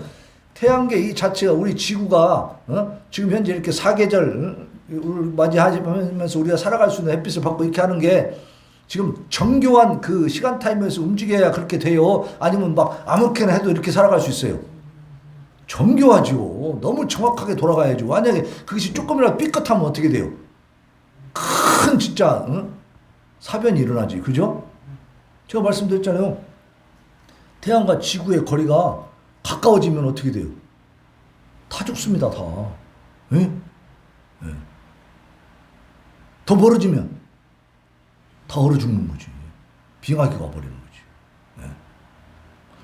태양계 이 자체가 우리 지구가 지금 현재 이렇게 사계절 맞이하면서 우리가 살아갈 수 있는 햇빛을 받고 이렇게 하는 게 지금 정교한 그 시간 타임에서 움직여야 그렇게 돼요. 아니면 막 아무렇게나 해도 이렇게 살아갈 수 있어요. 정교하죠. 너무 정확하게 돌아가야죠. 만약에 그것이 조금이라도 삐끗하면 어떻게 돼요? 큰 진짜 사변이 일어나지. 그죠? 제가 말씀드렸잖아요. 태양과 지구의 거리가 가까워지면 어떻게 돼요? 다 죽습니다. 다. 예? 예. 더 멀어지면 다 얼어 죽는 거지. 빙하기가 와버리는 거지. 예.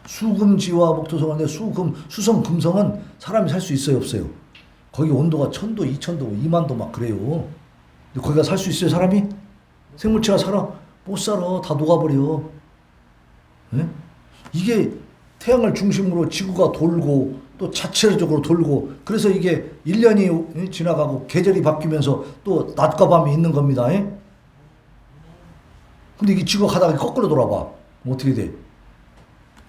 수금지와 목토성인데 수성, 금성은 사람이 살 수 있어요, 없어요? 거기 온도가 1000도, 2000도, 2만도 막 그래요. 근데 거기가 살 수 있어요, 사람이? 생물체가 살아? 못 살아. 다 녹아버려. 네? 이게 태양을 중심으로 지구가 돌고 또 자체적으로 돌고 그래서 이게 1년이 지나가고 계절이 바뀌면서 또 낮과 밤이 있는 겁니다. 근데 이게 지구가 가다가 거꾸로 돌아봐. 뭐 어떻게 돼?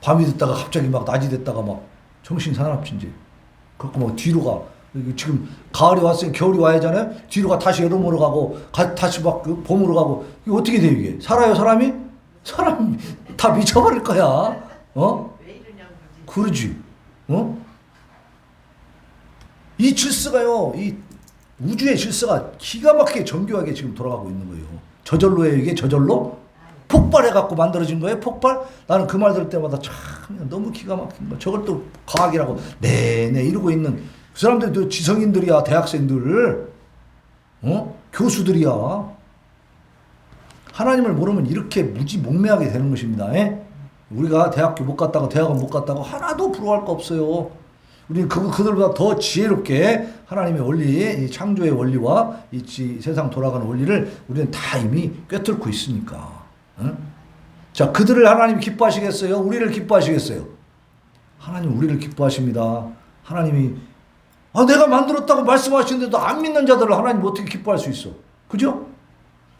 밤이 됐다가 갑자기 막 낮이 됐다가 막 정신사납지 이제. 그렇고 막 뒤로 가. 지금 가을이 왔으니 겨울이 와야 하잖아요. 뒤로 가 다시 여름으로 가고 다시 막 봄으로 가고 이게 어떻게 돼요 이게? 살아요 사람이? 사람이 다 미쳐버릴 거야. 그러지. 이 질서가요. 이 우주의 질서가 기가 막히게 정교하게 지금 돌아가고 있는 거예요. 저절로예요 이게 저절로? 폭발해갖고 만들어진 거예요 폭발? 나는 그 말 들을 때마다 참 너무 기가 막힌 거야. 저걸 또 과학이라고 네네 이러고 있는 그 사람들이 또 지성인들이야. 대학생들 교수들이야. 하나님을 모르면 이렇게 무지몽매하게 되는 것입니다. 우리가 대학교 못 갔다고 대학원 못 갔다고 하나도 부러워할 거 없어요. 우리는 그들보다 더 지혜롭게 하나님의 원리, 이 창조의 원리와 이 세상 돌아가는 원리를 우리는 다 이미 꿰뚫고 있으니까. 자, 그들을 하나님이 기뻐하시겠어요? 우리를 기뻐하시겠어요? 하나님 우리를 기뻐하십니다. 하나님이 내가 만들었다고 말씀하시는데도 안 믿는 자들을 하나님 어떻게 기뻐할 수 있어? 그죠?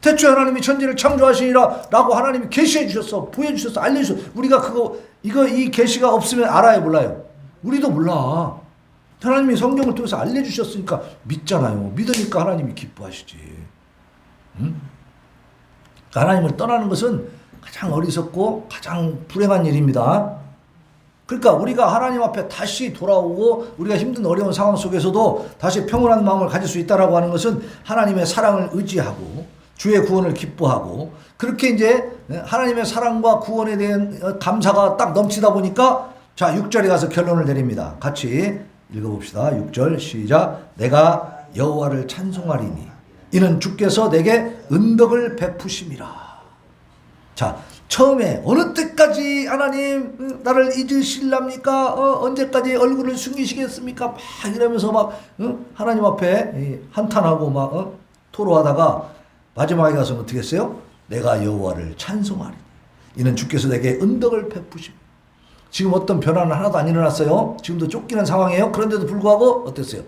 태초에 하나님이 천지를 창조하시니라 라고 하나님이 계시해 주셨어. 보여주셨어. 알려주셨어. 우리가 이 계시가 없으면 알아요? 몰라요? 우리도 몰라. 하나님이 성경을 통해서 알려주셨으니까 믿잖아요. 믿으니까 하나님이 기뻐하시지. 응? 하나님을 떠나는 것은 가장 어리석고 가장 불행한 일입니다. 그러니까 우리가 하나님 앞에 다시 돌아오고 우리가 힘든 어려운 상황 속에서도 다시 평온한 마음을 가질 수 있다라고 하는 것은 하나님의 사랑을 의지하고 주의 구원을 기뻐하고 그렇게 이제 하나님의 사랑과 구원에 대한 감사가 딱 넘치다 보니까 자 6절에 가서 결론을 내립니다. 같이 읽어봅시다. 6절 시작. 내가 여호와를 찬송하리니 이는 주께서 내게 은덕을 베푸심이라. 자 처음에 어느 때까지 하나님 나를 잊으실랍니까? 언제까지 얼굴을 숨기시겠습니까? 막 이러면서 막 하나님 앞에 한탄하고 막 토로하다가 마지막에 가서 어떻게 했어요? 내가 여호와를 찬송하리니 이는 주께서 내게 은덕을 베푸십니다. 지금 어떤 변화는 하나도 안 일어났어요. 지금도 쫓기는 상황이에요. 그런데도 불구하고 어땠어요?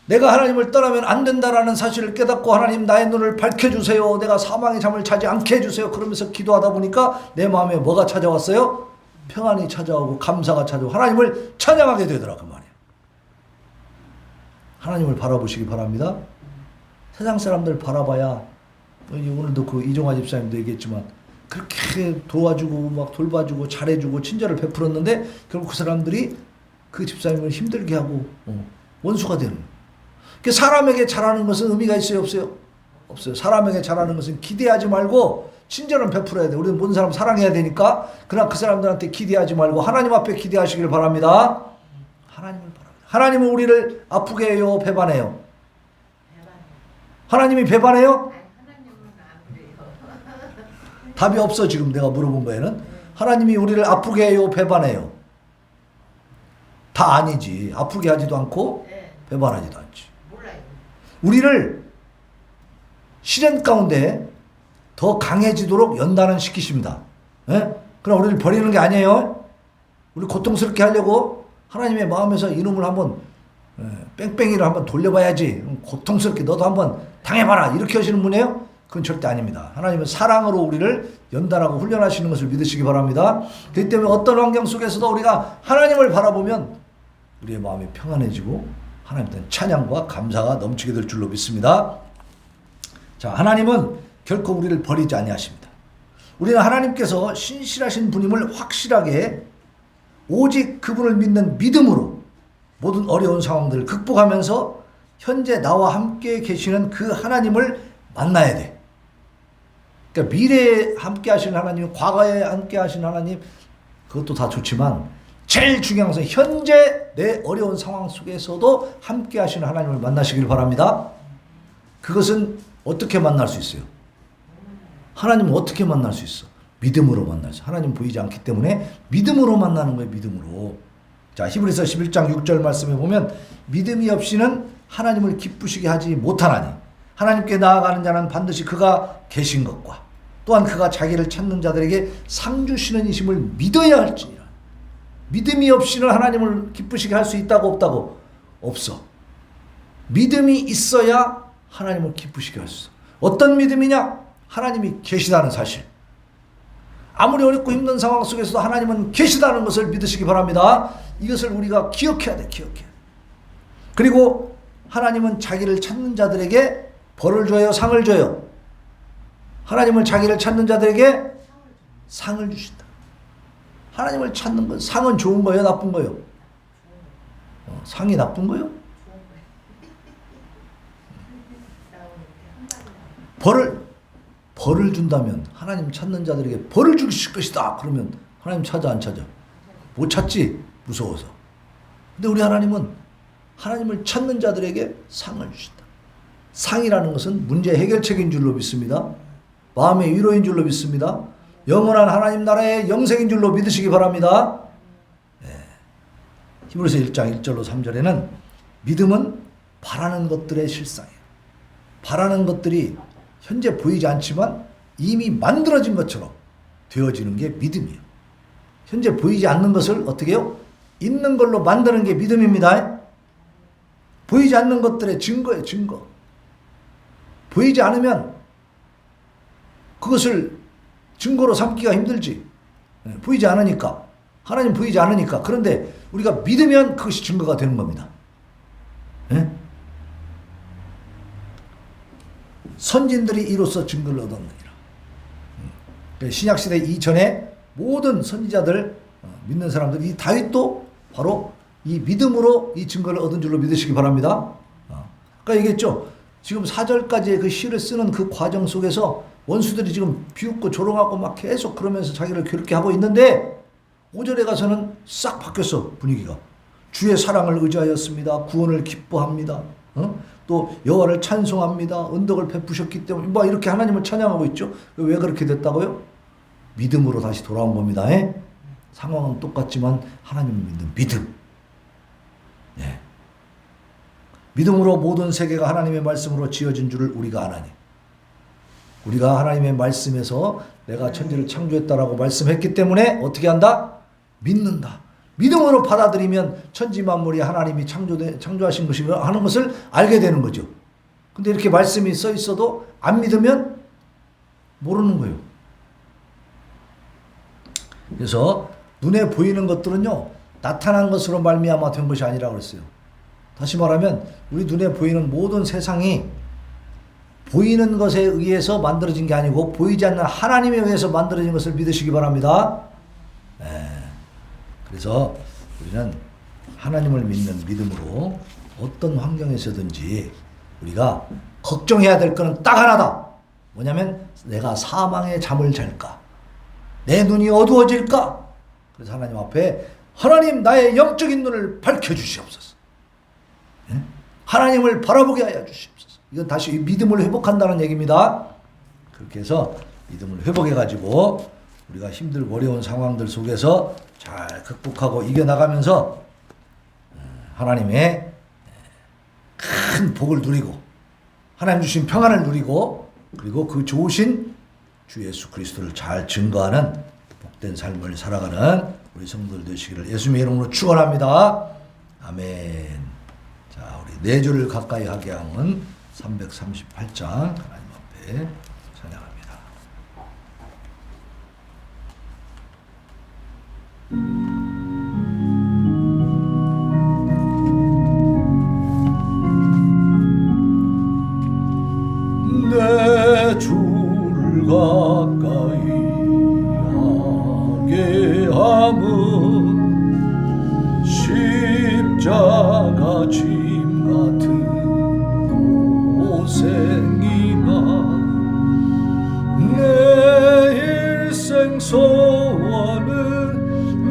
내가 하나님을 떠나면 안 된다라는 사실을 깨닫고 하나님 나의 눈을 밝혀주세요. 내가 사망의 잠을 자지 않게 해주세요. 그러면서 기도하다 보니까 내 마음에 뭐가 찾아왔어요? 평안이 찾아오고 감사가 찾아오고 하나님을 찬양하게 되더라 그 말이에요. 하나님을 바라보시기 바랍니다. 세상 사람들 바라봐야 오늘도 그 이종화 집사님도 얘기했지만 그렇게 도와주고 막 돌봐주고 잘해주고 친절을 베풀었는데 결국 그 사람들이 그 집사님을 힘들게 하고 원수가 되는 거예요. 사람에게 잘하는 것은 의미가 있어요? 없어요? 없어요. 사람에게 잘하는 것은 기대하지 말고 친절은 베풀어야 돼. 우리는 모든 사람 사랑해야 되니까. 그러나 그 사람들한테 기대하지 말고 하나님 앞에 기대하시길 바랍니다. 하나님을 바랍니다. 하나님은 우리를 아프게 해요? 배반해요? 하나님이 배반해요? 답이 없어 지금 내가 물어본 거에는. 하나님이 우리를 아프게 해요? 배반해요? 다 아니지. 아프게 하지도 않고 배반하지도 않지. 우리를 시련 가운데 더 강해지도록 연단은 시키십니다. 예? 그럼 우리를 버리는 게 아니에요. 우리 고통스럽게 하려고 하나님의 마음에서 이놈을 한번 뺑뺑이를 한번 돌려봐야지. 고통스럽게 너도 한번 당해봐라. 이렇게 하시는 분이에요? 그건 절대 아닙니다. 하나님은 사랑으로 우리를 연단하고 훈련하시는 것을 믿으시기 바랍니다. 그렇기 때문에 어떤 환경 속에서도 우리가 하나님을 바라보면 우리의 마음이 평안해지고 하나님께 찬양과 감사가 넘치게 될 줄로 믿습니다. 자, 하나님은 결코 우리를 버리지 아니하십니다. 우리는 하나님께서 신실하신 분임을 확실하게 오직 그분을 믿는 믿음으로 모든 어려운 상황들을 극복하면서 현재 나와 함께 계시는 그 하나님을 만나야 돼. 그러니까 미래에 함께 하시는 하나님, 과거에 함께 하시는 하나님, 그것도 다 좋지만 제일 중요한 것은 현재 내 어려운 상황 속에서도 함께 하시는 하나님을 만나시길 바랍니다. 그것은 어떻게 만날 수 있어요? 하나님은 어떻게 만날 수 있어? 믿음으로 만나죠. 하나님 보이지 않기 때문에 믿음으로 만나는 거예요. 믿음으로. 자, 히브리서 11장 6절 말씀에 보면 믿음이 없이는 하나님을 기쁘시게 하지 못하나니 하나님께 나아가는 자는 반드시 그가 계신 것과 또한 그가 자기를 찾는 자들에게 상 주시는 이심을 믿어야 할지니라. 믿음이 없이는 하나님을 기쁘시게 할 수 있다고 없다고? 없어. 믿음이 있어야 하나님을 기쁘시게 할 수 있어. 어떤 믿음이냐? 하나님이 계시다는 사실. 아무리 어렵고 힘든 상황 속에서도 하나님은 계시다는 것을 믿으시기 바랍니다. 이것을 우리가 기억해야 돼. 기억해야 돼. 그리고 하나님은 자기를 찾는 자들에게 벌을 줘요? 상을 줘요? 하나님은 자기를 찾는 자들에게 상을 주신다. 하나님을 찾는 건 상은 좋은 거예요? 나쁜 거예요? 상이 나쁜 거예요? 벌을 준다면 하나님 찾는 자들에게 벌을 주실 것이다. 그러면 하나님 찾아 안 찾아? 못 찾지. 무서워서. 근데 우리 하나님은 하나님을 찾는 자들에게 상을 주신다. 상이라는 것은 문제 해결책인 줄로 믿습니다. 마음의 위로인 줄로 믿습니다. 영원한 하나님 나라의 영생인 줄로 믿으시기 바랍니다. 네. 히브리서 1장 1절로 3절에는 믿음은 바라는 것들의 실상이에요. 바라는 것들이 현재 보이지 않지만 이미 만들어진 것처럼 되어지는 게 믿음이에요. 현재 보이지 않는 것을 어떻게 해요? 있는 걸로 만드는 게 믿음입니다. 보이지 않는 것들의 증거예요. 증거. 보이지 않으면 그것을 증거로 삼기가 힘들지. 보이지 않으니까. 하나님 보이지 않으니까. 그런데 우리가 믿으면 그것이 증거가 되는 겁니다. 예? 선진들이 이로써 증거를 얻었느니라. 신약시대 이전에 모든 선지자들, 믿는 사람들, 이 다윗도 바로 이 믿음으로 이 증거를 얻은 줄로 믿으시기 바랍니다. 그러니까 얘기했죠. 지금 4절까지의 그 시를 쓰는 그 과정 속에서 원수들이 지금 비웃고 조롱하고 막 계속 그러면서 자기를 괴롭게 하고 있는데 5절에 가서는 싹 바뀌었어, 분위기가. 주의 사랑을 의지하였습니다. 구원을 기뻐합니다. 또 여호와를 찬송합니다. 언덕을 베푸셨기 때문에 막 이렇게 하나님을 찬양하고 있죠. 왜 그렇게 됐다고요? 믿음으로 다시 돌아온 겁니다. 상황은 똑같지만 하나님을 믿는 믿음. 예. 믿음으로 모든 세계가 하나님의 말씀으로 지어진 줄을 우리가 아나니. 우리가 하나님의 말씀에서 내가 천지를 창조했다라고 말씀했기 때문에 어떻게 한다? 믿는다. 믿음으로 받아들이면 천지 만물이 하나님이 창조하신 것이라 하는 것을 알게 되는 거죠. 근데 이렇게 말씀이 써 있어도 안 믿으면 모르는 거예요. 그래서 눈에 보이는 것들은요, 나타난 것으로 말미암아 된 것이 아니라고 그랬어요. 다시 말하면 우리 눈에 보이는 모든 세상이 보이는 것에 의해서 만들어진 게 아니고 보이지 않는 하나님에 의해서 만들어진 것을 믿으시기 바랍니다. 그래서 우리는 하나님을 믿는 믿음으로 어떤 환경에서든지 우리가 걱정해야 될 것은 딱 하나다. 뭐냐면 내가 사망의 잠을 잘까? 내 눈이 어두워질까? 그래서 하나님 앞에 하나님 나의 영적인 눈을 밝혀주시옵소서. 하나님을 바라보게 하여 주시옵소서. 이건 다시 믿음을 회복한다는 얘기입니다. 그렇게 해서 믿음을 회복해가지고 우리가 힘들고 어려운 상황들 속에서 잘 극복하고 이겨나가면서 하나님의 큰 복을 누리고 하나님 주신 평안을 누리고 그리고 그 좋으신 주 예수 그리스도를 잘 증거하는 복된 삶을 살아가는 우리 성도들 되시기를 예수님의 이름으로 축원합니다. 아멘. 자, 우리 4주를 가까이 하게 하는 338장 하나님 앞에 찬양합니다. 내 주를 가까이 하게 함은 십자가 짐 같은 고생이나 내 일생 소원은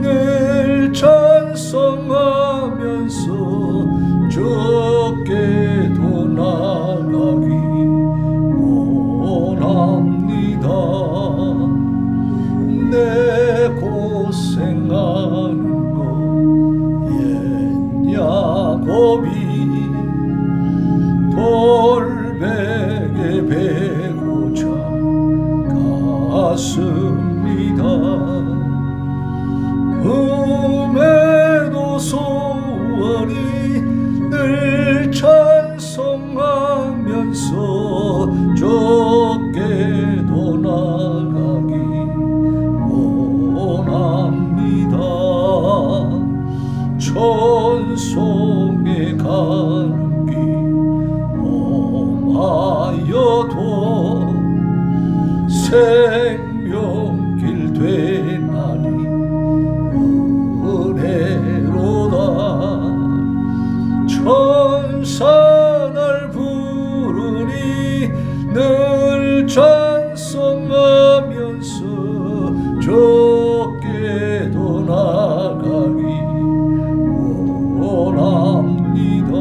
늘 찬송하면서 주께도 나가기 원합니다. 내 고생하는 것 옛 야곱이 돌베개 베고자 갔습니다. 음에도 소원이 늘 찬송하면서 주께도 나가기 원합니다. 천송에 가는 길 험하여도 생명길 되나니 은혜로다. 천사 날 부르니 늘 찬송하면서 주께도 나가기 원합니다.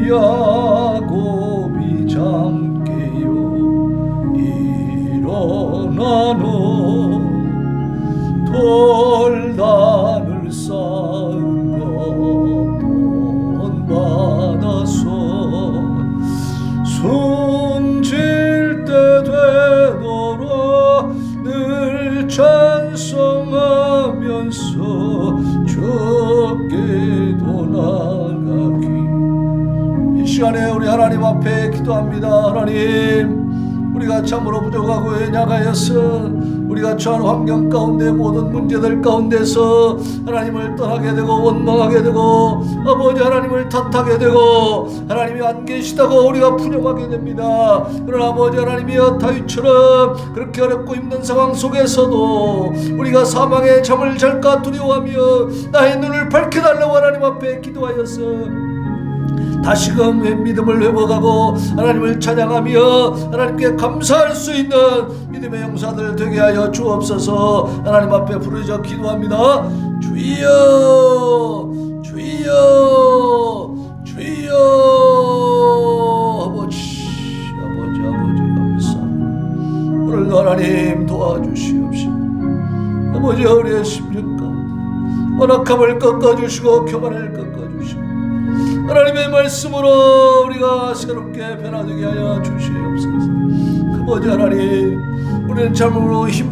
야곱이 잠깨요 일어나노 돌단을 쌓은 것 돈 받아서 숨질 때 되도록 늘 찬송하면서 시간에 우리 하나님 앞에 기도합니다. 하나님, 우리가 참으로 부족하고 연약하여서 우리가 처한 환경 가운데 모든 문제들 가운데서 하나님을 떠나게 되고 원망하게 되고 아버지 하나님을 탓하게 되고 하나님이 안 계시다고 우리가 분영하게 됩니다. 그러나 아버지 하나님이여 다윗처럼 그렇게 어렵고 힘든 상황 속에서도 우리가 사망의 잠을 잘까 두려워하며 나의 눈을 밝혀달라고 하나님 앞에 기도하여서 다시금 믿음을 회복하고 하나님을 찬양하며 하나님께 감사할 수 있는 믿음의 용사들 되게 하여 주옵소서. 하나님 앞에 부르짖어 기도합니다. 주여 주여 주여. 아버지 감사합니다. 오늘도 하나님 도와주시옵시고 아버지 우리의 심령 가운데 완악함을 꺾어주시고 교만을 꺾어주시고 하나님의 말씀으로 우리가 새롭게 변화되게 하여 주시옵소서. 아버지 하나님, 우리는 참으로 힘